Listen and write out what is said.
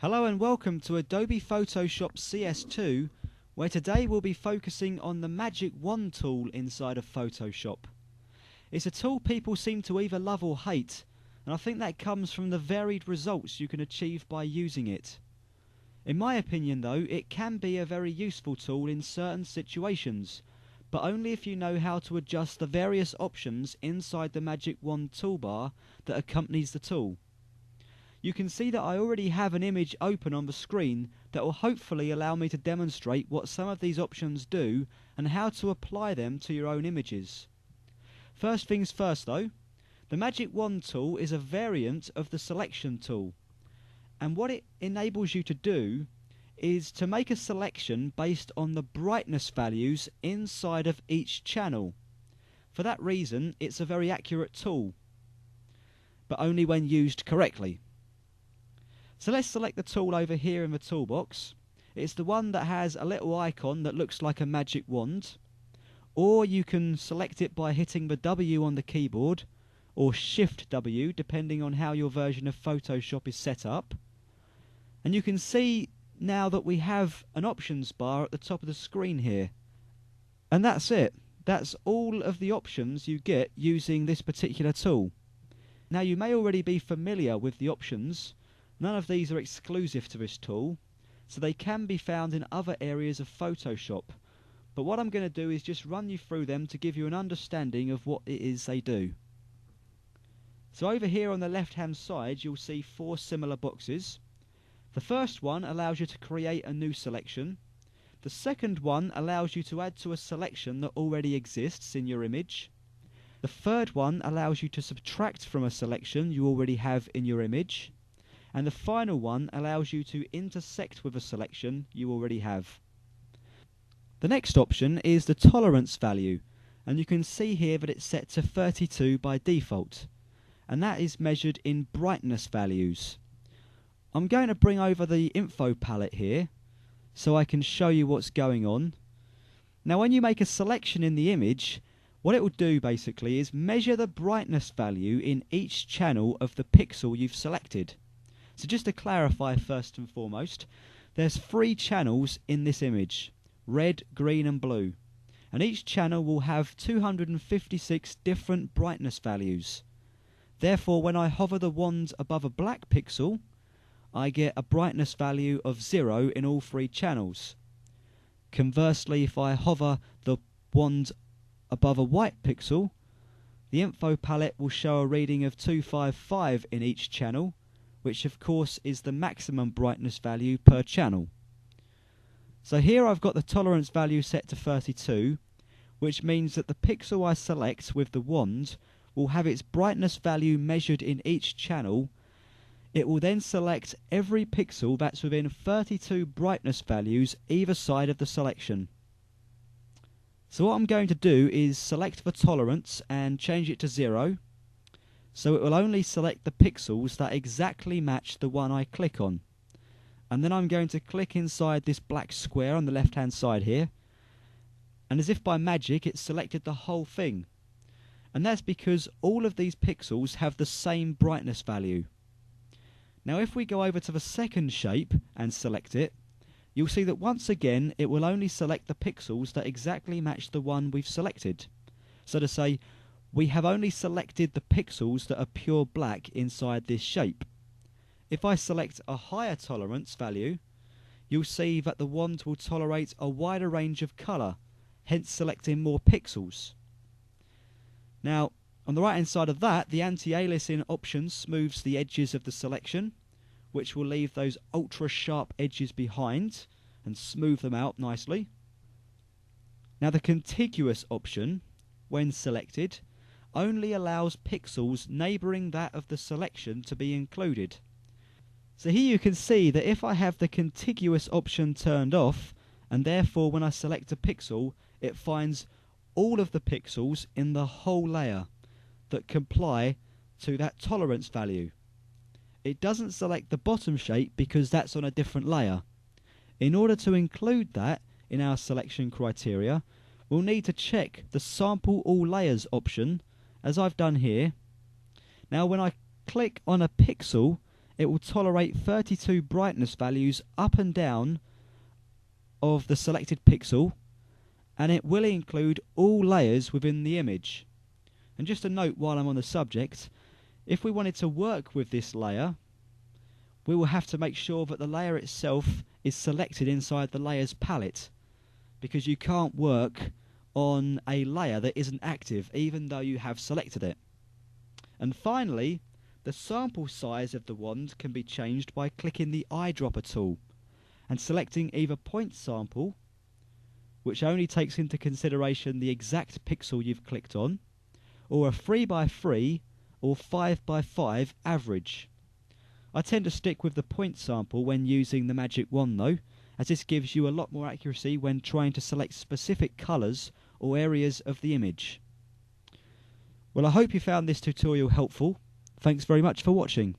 Hello and welcome to Adobe Photoshop CS2, where today we'll be focusing on the Magic Wand tool inside of Photoshop. It's a tool people seem to either love or hate, and I think that comes from the varied results you can achieve by using it. In my opinion though, it can be a very useful tool in certain situations, but only if you know how to adjust the various options inside the Magic Wand toolbar that accompanies the tool. You can see that I already have an image open on the screen that will hopefully allow me to demonstrate what some of these options do and how to apply them to your own images. First things first though, the Magic Wand tool is a variant of the selection tool, and what it enables you to do is to make a selection based on the brightness values inside of each channel. For that reason, it's a very accurate tool, but only when used correctly. So let's select the tool over here in the toolbox. It's the one that has a little icon that looks like a magic wand, or you can select it by hitting the W on the keyboard or Shift W depending on how your version of Photoshop is set up. And you can see now that we have an options bar at the top of the screen here. And that's it. That's all of the options you get using this particular tool. Now you may already be familiar with the options. None of these are exclusive to this tool, so they can be found in other areas of Photoshop. But what I'm going to do is just run you through them to give you an understanding of what it is they do. So over here on the left hand side you'll see 4 similar boxes. The first one allows you to create a new selection. The second one allows you to add to a selection that already exists in your image. The third one allows you to subtract from a selection you already have in your image. And the final one allows you to intersect with a selection you already have. The next option is the tolerance value, and you can see here that it's set to 32 by default, and that is measured in brightness values. I'm going to bring over the info palette here so I can show you what's going on. Now when you make a selection in the image, what it will do basically is measure the brightness value in each channel of the pixel you've selected. So just to clarify first and foremost, there's 3 channels in this image, red, green and blue, and each channel will have 256 different brightness values. Therefore when I hover the wand above a black pixel, I get a brightness value of 0 in all 3 channels. Conversely, if I hover the wand above a white pixel, the info palette will show a reading of 255 in each channel, which of course is the maximum brightness value per channel. So here I've got the tolerance value set to 32, which means that the pixel I select with the wand will have its brightness value measured in each channel. It will then select every pixel that's within 32 brightness values either side of the selection. So what I'm going to do is select the tolerance and change it to 0. So it will only select the pixels that exactly match the one I click on. And then I'm going to click inside this black square on the left hand side here. And as if by magic it's selected the whole thing. And that's because all of these pixels have the same brightness value. Now if we go over to the second shape and select it, you'll see that once again it will only select the pixels that exactly match the one we've selected. So to say, we have only selected the pixels that are pure black inside this shape. If I select a higher tolerance value, you'll see that the wand will tolerate a wider range of colour, hence selecting more pixels. Now, on the right hand side of that, the anti-aliasing option smooths the edges of the selection, which will leave those ultra sharp edges behind and smooth them out nicely. Now the contiguous option, when selected, only allows pixels neighbouring that of the selection to be included. So here you can see that if I have the contiguous option turned off, and therefore when I select a pixel, it finds all of the pixels in the whole layer that comply to that tolerance value. It doesn't select the bottom shape because that's on a different layer. In order to include that in our selection criteria, we'll need to check the Sample All Layers option, as I've done here. Now when I click on a pixel it will tolerate 32 brightness values up and down of the selected pixel, and it will include all layers within the image. And just a note while I'm on the subject, if we wanted to work with this layer, we will have to make sure that the layer itself is selected inside the layers palette, because you can't work on a layer that isn't active even though you have selected it. And finally, the sample size of the wand can be changed by clicking the eyedropper tool and selecting either point sample, which only takes into consideration the exact pixel you've clicked on, or a 3x3 or 5x5 average. I tend to stick with the point sample when using the magic wand though, as this gives you a lot more accuracy when trying to select specific colours or areas of the image. Well, I hope you found this tutorial helpful. Thanks very much for watching.